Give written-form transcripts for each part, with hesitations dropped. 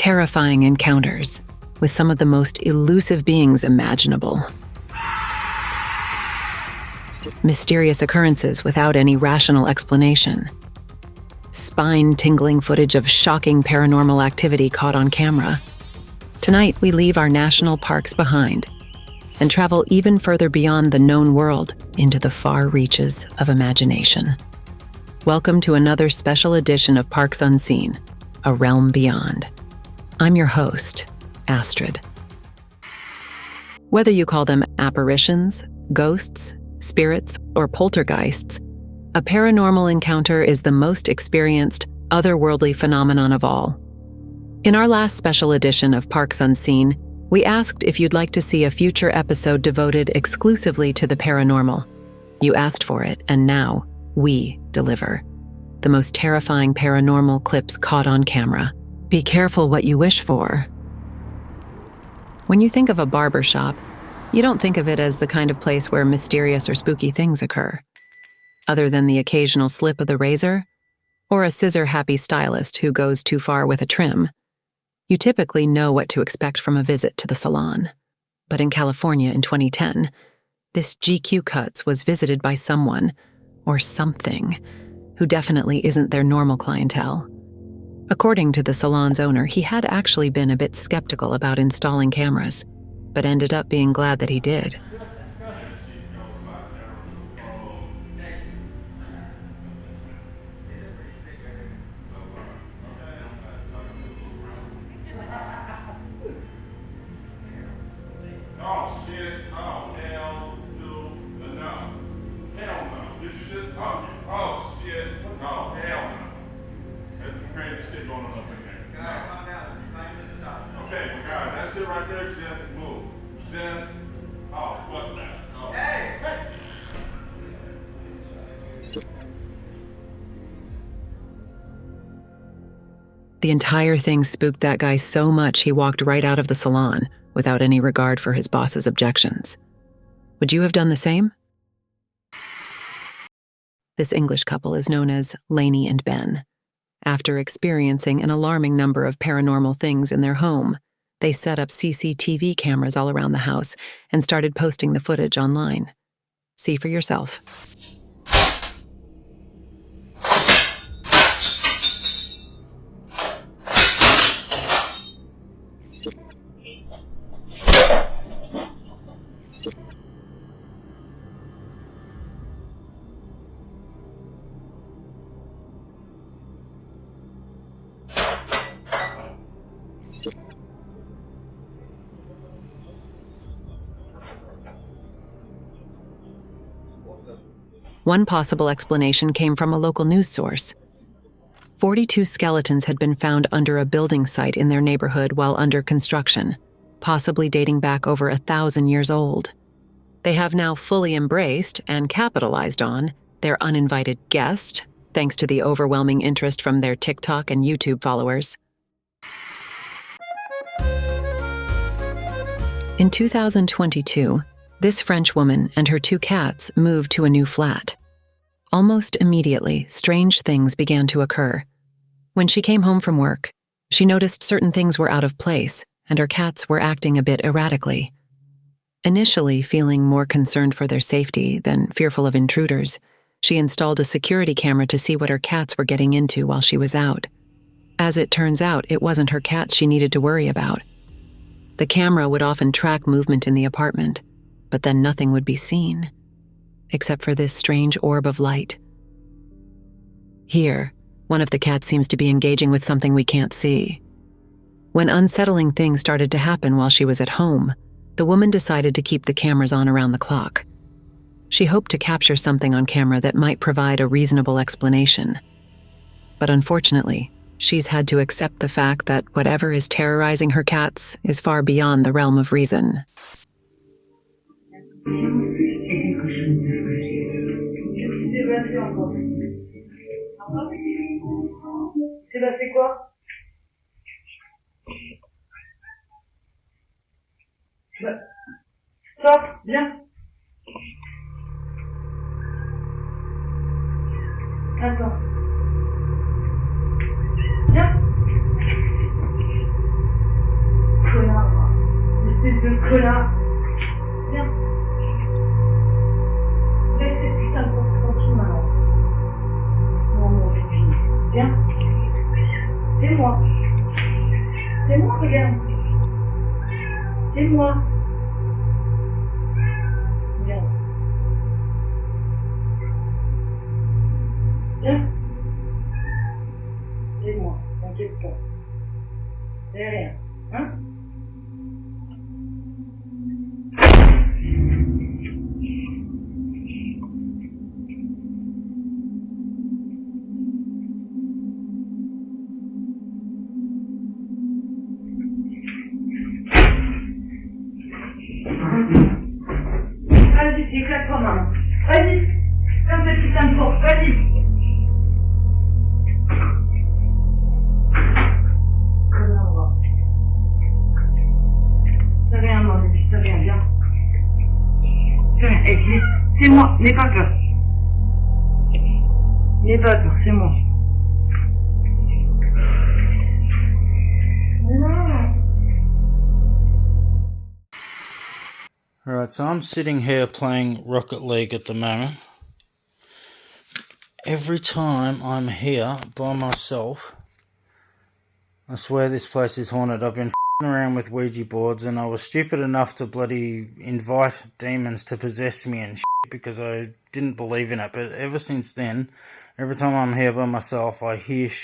terrifying encounters with some of the most elusive beings imaginable. Mysterious occurrences without any rational explanation. Spine-tingling footage of shocking paranormal activity caught on camera. Tonight, we leave our national parks behind and travel even further beyond the known world into the far reaches of imagination. Welcome to another special edition of Parks Unseen, A Realm Beyond. I'm your host, Astrid. Whether you call them apparitions, ghosts, spirits, or poltergeists, a paranormal encounter is the most experienced, otherworldly phenomenon of all. In our last special edition of Parks Unseen, we asked if you'd like to see a future episode devoted exclusively to the paranormal. You asked for it, and now we deliver. The most terrifying paranormal clips caught on camera. Be careful what you wish for. When you think of a barber shop, you don't think of it as the kind of place where mysterious or spooky things occur. Other than the occasional slip of the razor, or a scissor-happy stylist who goes too far with a trim, you typically know what to expect from a visit to the salon. But in California in 2010, this GQ Cuts was visited by someone, or something, who definitely isn't their normal clientele. According to the salon's owner, he had actually been a bit skeptical about installing cameras, but ended up being glad that he did. The entire thing spooked that guy so much he walked right out of the salon without any regard for his boss's objections. Would you have done the same? This English couple is known as Lainey and Ben. After experiencing an alarming number of paranormal things in their home, they set up CCTV cameras all around the house and started posting the footage online. See for yourself. One possible explanation came from a local news source. 42 skeletons had been found under a building site in their neighborhood while under construction, possibly dating back over 1,000 years old. They have now fully embraced and capitalized on their uninvited guest, thanks to the overwhelming interest from their TikTok and YouTube followers. In 2022, this French woman and her 2 cats moved to a new flat. Almost immediately, strange things began to occur. When she came home from work, she noticed certain things were out of place and her cats were acting a bit erratically. Initially feeling more concerned for their safety than fearful of intruders, she installed a security camera to see what her cats were getting into while she was out. As it turns out, it wasn't her cats she needed to worry about. The camera would often track movement in the apartment, but then nothing would be seen, except for this strange orb of light. Here, one of the cats seems to be engaging with something we can't see. When unsettling things started to happen while she was at home, the woman decided to keep the cameras on around the clock. She hoped to capture something on camera that might provide a reasonable explanation. But unfortunately, she's had to accept the fact that whatever is terrorizing her cats is far beyond the realm of reason. C'est passé quoi? Sors, viens. Attends. Viens. regarde. C'est moi. Regarde. Viens. C'est moi, t'inquiète pas. C'est rien, hein? Vas-y, éclate-toi, maman. Vas-y, comme cette putain de porte, vas-y. Ça rien, mon bébé, ça rien, viens. Ça rien, c'est moi, n'aie pas peur. N'aie pas peur, c'est moi. Non. Alright, so I'm sitting here playing Rocket League at the moment. Every time I'm here by myself, I swear this place is haunted. I've been f***ing around with Ouija boards and I was stupid enough to bloody invite demons to possess me and shit because I didn't believe in it. But ever since then, every time I'm here by myself, I hear shit.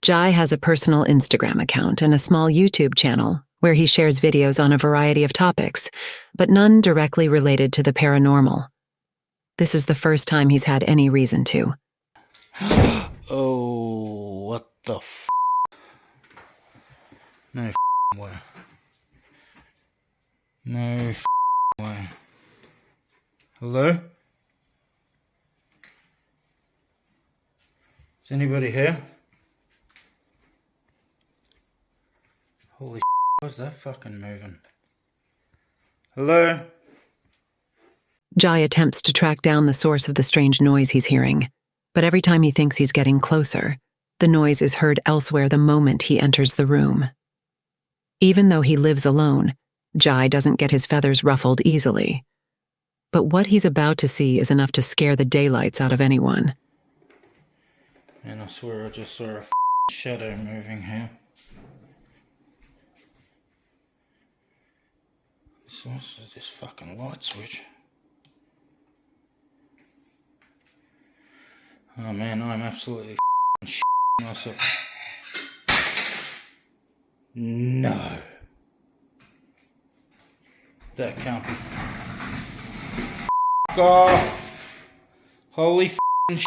Jai has a personal Instagram account and a small YouTube channel where he shares videos on a variety of topics, but none directly related to the paranormal. This is the first time he's had any reason to. Oh, what the f***? No f***ing way. No f***ing way. Hello? Is anybody here? Holy shit, what's that fucking moving? Hello? Jai attempts to track down the source of the strange noise he's hearing, but every time he thinks he's getting closer, the noise is heard elsewhere the moment he enters the room. Even though he lives alone, Jai doesn't get his feathers ruffled easily. But what he's about to see is enough to scare the daylights out of anyone. And I swear I just saw a shadow moving here. What's this fucking light switch? Oh man, I'm absolutely shitting myself. No. That can't be. F off. Holy shit.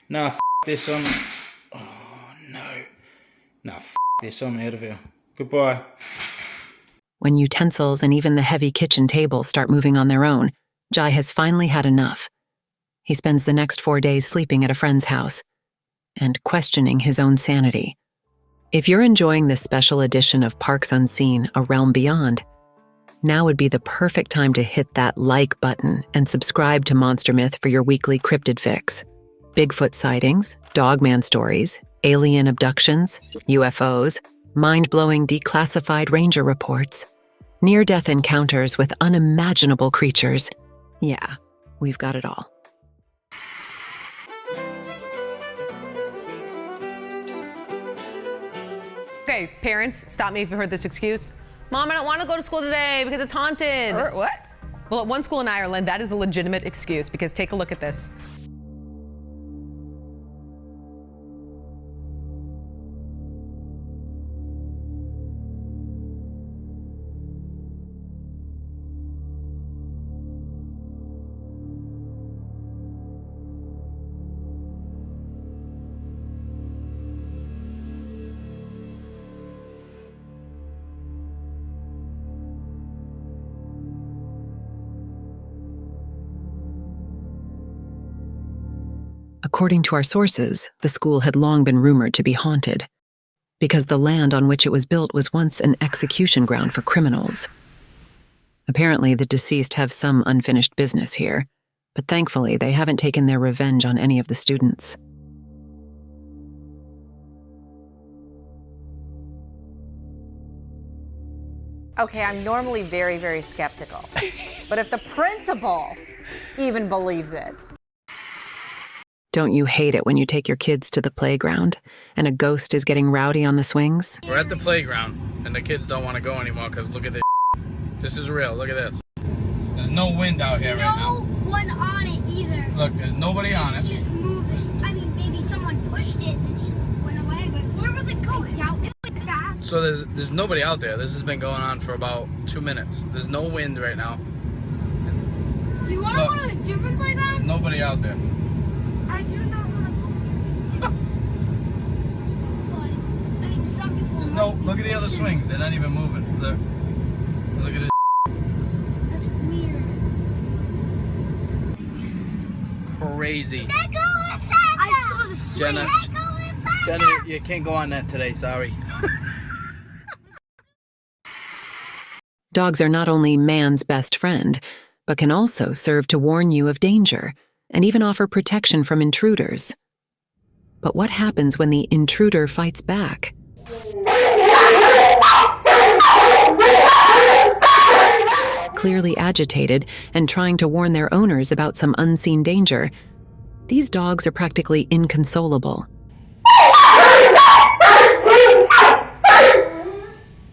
Nah, this, oh no. Nah, this, I'm out of here. Goodbye. When utensils and even the heavy kitchen table start moving on their own, Jai has finally had enough. He spends the next 4 days sleeping at a friend's house and questioning his own sanity. If you're enjoying this special edition of Parks Unseen, A Realm Beyond, now would be the perfect time to hit that like button and subscribe to Monster Myth for your weekly cryptid fix. Bigfoot sightings, dogman stories, alien abductions, UFOs, mind-blowing declassified ranger reports, near-death encounters with unimaginable creatures. Yeah, we've got it all. Okay, parents, stop me if you heard this excuse. Mom, I don't want to go to school today because it's haunted. What? Well, at one school in Ireland, that is a legitimate excuse because take a look at this. According to our sources, the school had long been rumored to be haunted, because the land on which it was built was once an execution ground for criminals. Apparently, the deceased have some unfinished business here, but thankfully they haven't taken their revenge on any of the students. Okay, I'm normally very, very skeptical, but if the principal even believes it. Don't you hate it when you take your kids to the playground and a ghost is getting rowdy on the swings? We're at the playground and the kids don't want to go anymore because look at this. This is real. Look at this. There's no wind out here right now. No one on it either. Look, there's nobody on it. It's just moving. I mean, maybe someone pushed it and it just went away, but where were they going? Yeah, it went fast. So there's nobody out there. This has been going on for about 2 minutes. There's no wind right now. Do you want to go to a different There's playground? nobody out there. I do not want to go. But, I mean, some people There's might no. be Look at the other pushing. swings. They're not even moving. Look. Look at this. That's weird. Crazy. I saw the swing. Jenna, you can't go on that today. Sorry. Dogs are not only man's best friend, but can also serve to warn you of danger and even offer protection from intruders. But what happens when the intruder fights back? Clearly agitated and trying to warn their owners about some unseen danger, these dogs are practically inconsolable.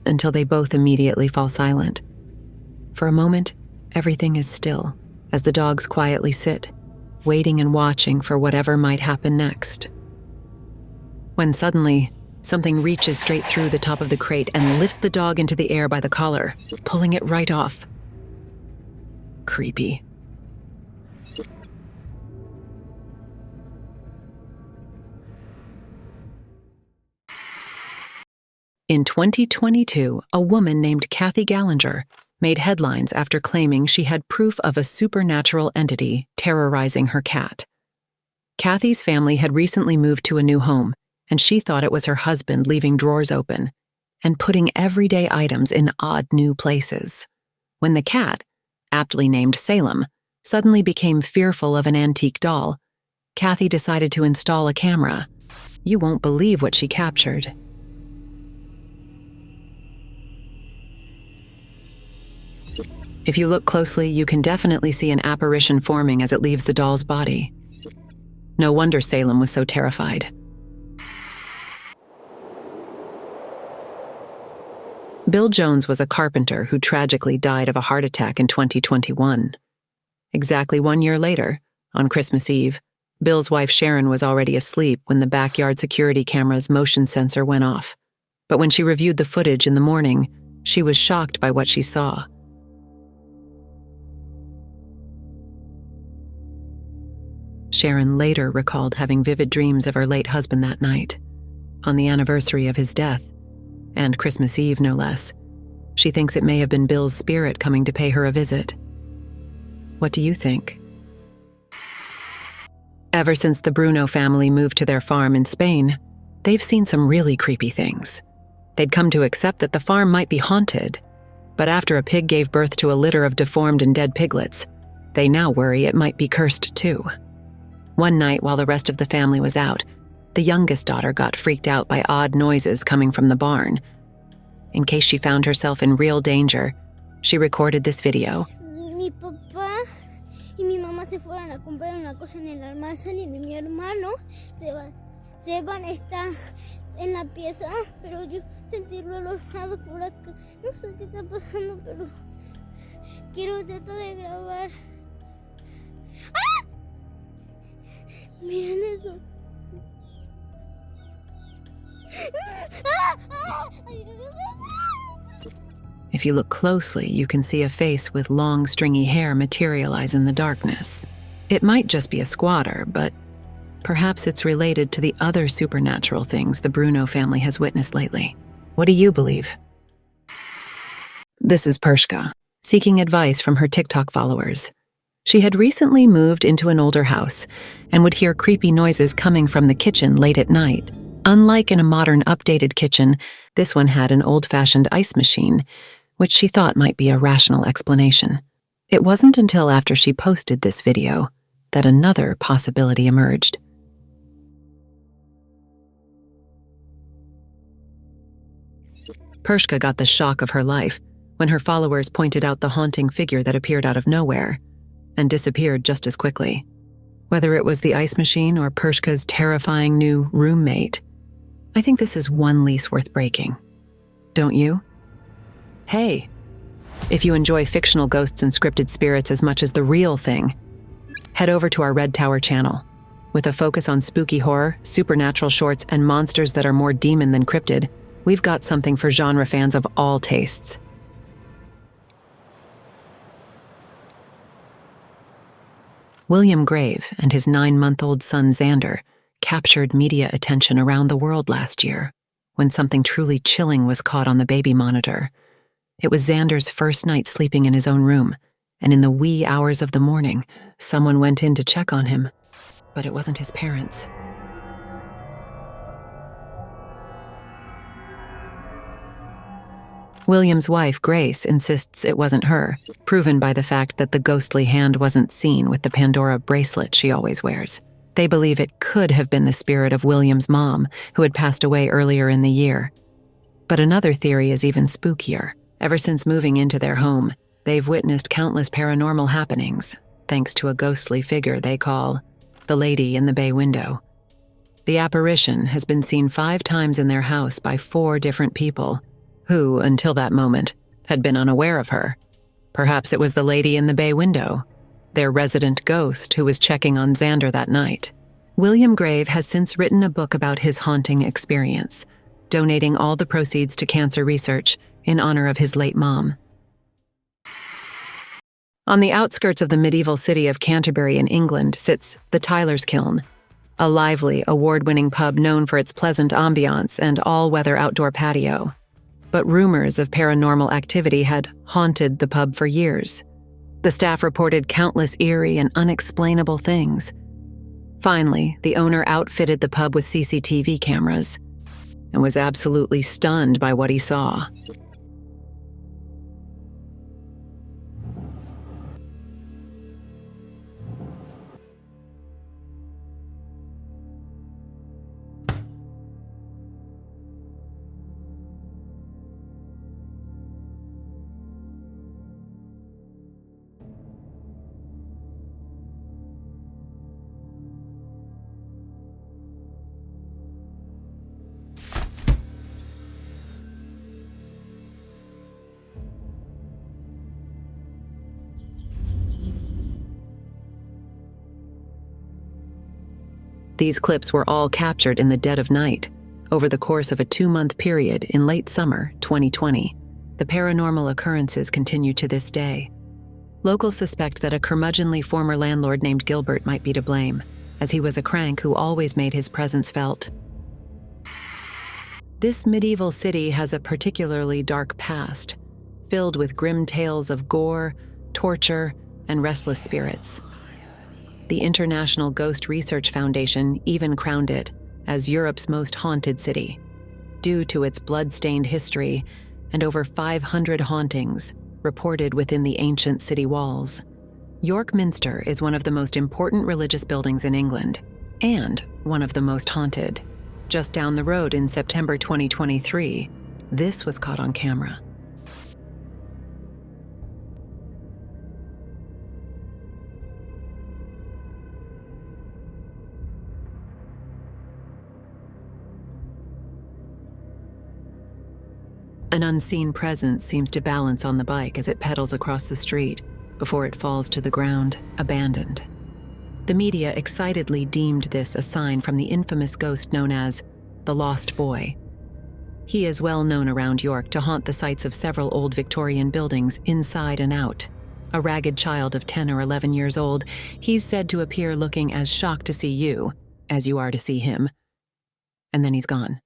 Until they both immediately fall silent. For a moment, everything is still, as the dogs quietly sit, waiting and watching for whatever might happen next. When suddenly, something reaches straight through the top of the crate and lifts the dog into the air by the collar, pulling it right off. Creepy. In 2022, a woman named Kathy Gallinger made headlines after claiming she had proof of a supernatural entity terrorizing her cat. Kathy's family had recently moved to a new home, and she thought it was her husband leaving drawers open and putting everyday items in odd new places. When the cat, aptly named Salem, suddenly became fearful of an antique doll, Kathy decided to install a camera. You won't believe what she captured. If you look closely, you can definitely see an apparition forming as it leaves the doll's body. No wonder Salem was so terrified. Bill Jones was a carpenter who tragically died of a heart attack in 2021. Exactly 1 year later, on Christmas Eve, Bill's wife Sharon was already asleep when the backyard security camera's motion sensor went off. But when she reviewed the footage in the morning, she was shocked by what she saw. Sharon later recalled having vivid dreams of her late husband that night, on the anniversary of his death, and Christmas Eve no less. She thinks it may have been Bill's spirit coming to pay her a visit. What do you think? Ever since the Bruno family moved to their farm in Spain, they've seen some really creepy things. They'd come to accept that the farm might be haunted, but after a pig gave birth to a litter of deformed and dead piglets, they now worry it might be cursed too. One night while the rest of the family was out, the youngest daughter got freaked out by odd noises coming from the barn. In case she found herself in real danger, she recorded this video. Mi papá y mi mamá se fueron a comprar una cosa en el almacén y mi hermano Seban está en la pieza, pero yo sentí el olor raro por acá. No sé qué está pasando, pero quiero tratar de grabar. ¡Ah! Miren eso. If you look closely, you can see a face with long, stringy hair materialize in the darkness. It might just be a squatter, but perhaps it's related to the other supernatural things the Bruno family has witnessed lately. What do you believe? This is Pershka, seeking advice from her TikTok followers. She had recently moved into an older house and would hear creepy noises coming from the kitchen late at night. Unlike in a modern updated kitchen, this one had an old-fashioned ice machine, which she thought might be a rational explanation. It wasn't until after she posted this video that another possibility emerged. Pershka got the shock of her life when her followers pointed out the haunting figure that appeared out of nowhere and disappeared just as quickly. Whether it was the ice machine or Pershka's terrifying new roommate, I think this is one lease worth breaking. Don't you? Hey, if you enjoy fictional ghosts and scripted spirits as much as the real thing, head over to our Red Tower channel. With a focus on spooky horror, supernatural shorts, and monsters that are more demon than cryptid, we've got something for genre fans of all tastes. William Grave and his 9-month-old son Xander captured media attention around the world last year when something truly chilling was caught on the baby monitor. It was Xander's first night sleeping in his own room, and in the wee hours of the morning, someone went in to check on him, but it wasn't his parents. William's wife, Grace, insists it wasn't her, proven by the fact that the ghostly hand wasn't seen with the Pandora bracelet she always wears. They believe it could have been the spirit of William's mom, who had passed away earlier in the year. But another theory is even spookier. Ever since moving into their home, they've witnessed countless paranormal happenings, thanks to a ghostly figure they call the lady in the bay window. The apparition has been seen 5 times in their house by 4 different people, who, until that moment, had been unaware of her. Perhaps it was the lady in the bay window, their resident ghost who was checking on Xander that night. William Grave has since written a book about his haunting experience, donating all the proceeds to cancer research in honor of his late mom. On the outskirts of the medieval city of Canterbury in England sits the Tyler's Kiln, a lively, award-winning pub known for its pleasant ambiance and all-weather outdoor patio. But rumors of paranormal activity had haunted the pub for years. The staff reported countless eerie and unexplainable things. Finally, the owner outfitted the pub with CCTV cameras and was absolutely stunned by what he saw. These clips were all captured in the dead of night, over the course of a 2-month period in late summer 2020. The paranormal occurrences continue to this day. Locals suspect that a curmudgeonly former landlord named Gilbert might be to blame, as he was a crank who always made his presence felt. This medieval city has a particularly dark past, filled with grim tales of gore, torture, and restless spirits. The International Ghost Research Foundation even crowned it as Europe's most haunted city, due to its blood-stained history and over 500 hauntings reported within the ancient city walls. York Minster is one of the most important religious buildings in England, and one of the most haunted. Just down the road in September 2023, this was caught on camera. An unseen presence seems to balance on the bike as it pedals across the street before it falls to the ground, abandoned. The media excitedly deemed this a sign from the infamous ghost known as the Lost Boy. He is well known around York to haunt the sites of several old Victorian buildings inside and out. A ragged child of 10 or 11 years old, he's said to appear looking as shocked to see you as you are to see him. And then he's gone.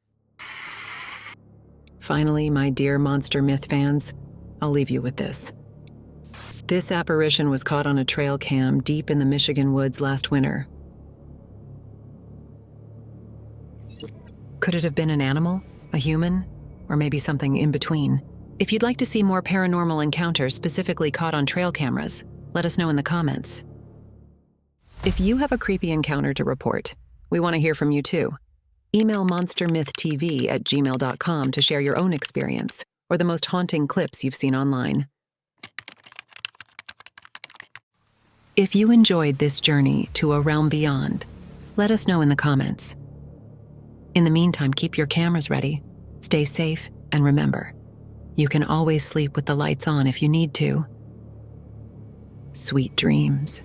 Finally, my dear monster myth fans, I'll leave you with this. This apparition was caught on a trail cam deep in the Michigan woods last winter. Could it have been an animal, a human, or maybe something in between? If you'd like to see more paranormal encounters specifically caught on trail cameras, let us know in the comments. If you have a creepy encounter to report, we want to hear from you too. Email monstermythtv@gmail.com to share your own experience or the most haunting clips you've seen online. If you enjoyed this journey to a realm beyond, let us know in the comments. In the meantime, keep your cameras ready, stay safe, and remember, you can always sleep with the lights on if you need to. Sweet dreams.